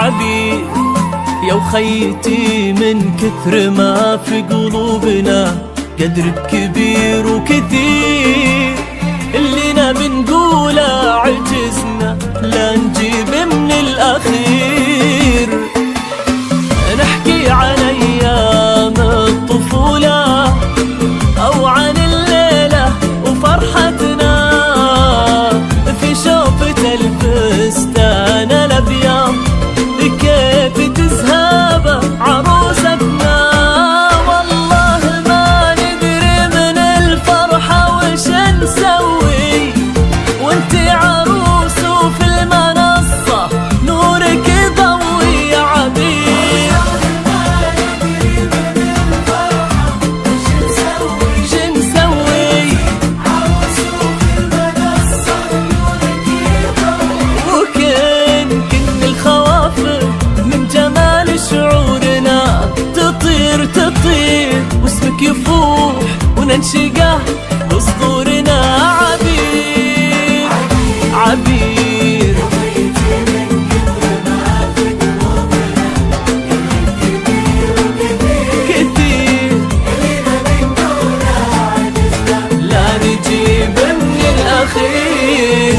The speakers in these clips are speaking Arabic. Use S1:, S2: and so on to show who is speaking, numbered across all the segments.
S1: عبير يا وخيتي من كثر ما في قلوبنا قدرك كبير وكثير، اللينا بنقوله عجزنا لا نجيب من الأخير. نحكي عن أيام الطفولة أو عن الليلة وفرحتنا في شوفة الفستان الأبيض كيف تزهب عروستنا. والله ما ندري من الفرحة وش نسوي وانتي عروس وفي المنصة نورك يضوي يا عبير. شو نسوي عروس وفي المنصة نورك يضوي. وكن الخوافر من جمال شعورنا تطير تطير واسمك يفوح وننشقه بصدورنا. عبير عبير كثير لا نجيب من الأخير.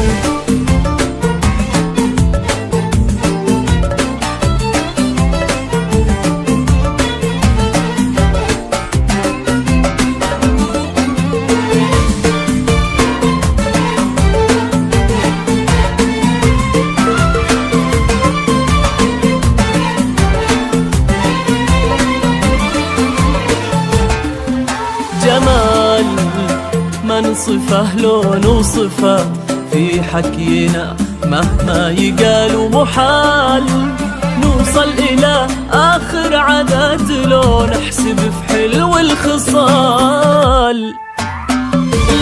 S1: جمال ما نصفه لو نوصفه في حكينا مهما يقال محال نوصل إلى آخر عدد لو نحسب في حلو الخصال.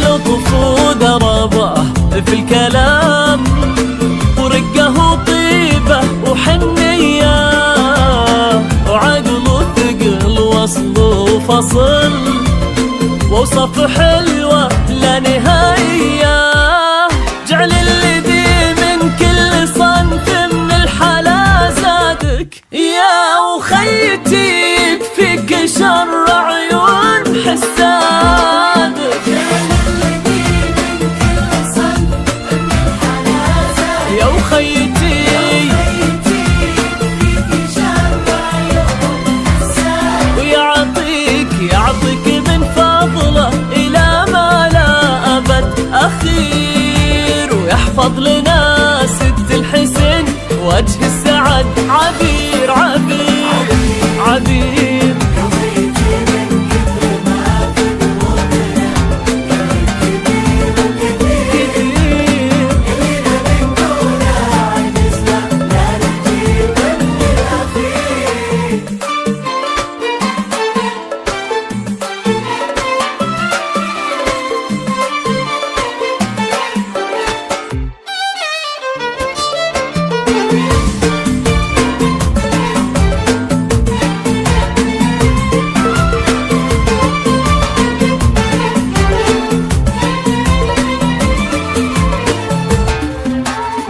S1: لطف وذربه في الكلام ورقه وطيبه وحنيه وعقل وثقل وصل وفصل ووصف حلوة لا نهاية. جعل الذي من كل صنف من الحلا زادك يا وخيتي فيك شر عيون حسادك. يا وخيتي ويعطيك من فضله إلى ما لا أبد أخير ويحفظ لنا ست الحسن وجه السعد. عبير عبير عبير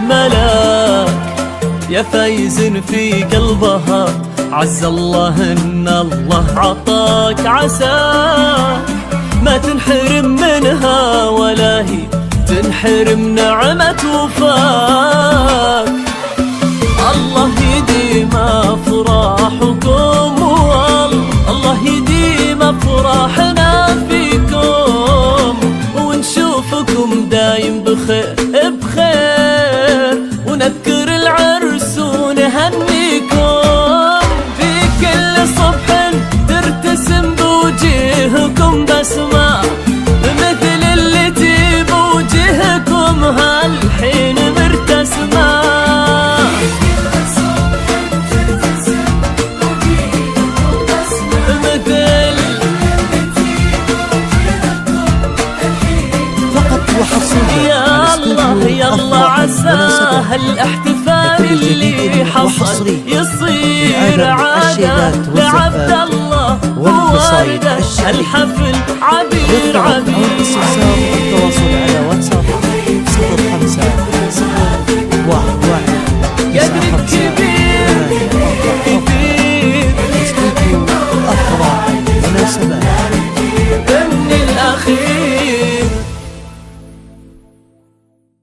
S1: ملاك يا فايز في قلبها عز الله ان الله عطاك عساك ما تنحرم منها ولا هي تنحرم نعمة وفاك. الله يديم افراحكم والله يديم افراحنا فيكم ونشوفكم دايم بخير بخير ونذكر العرس ونهنيكم في كل صبح ترتسم بوجيهكم بسمة مثل التي بوجهكم هالحين مرتسمة. يلا عسى هالاحتفال اللي حصل يصير عادة لعبد الله ووالده الحفل. عبير عبير
S2: التواصل على واتساب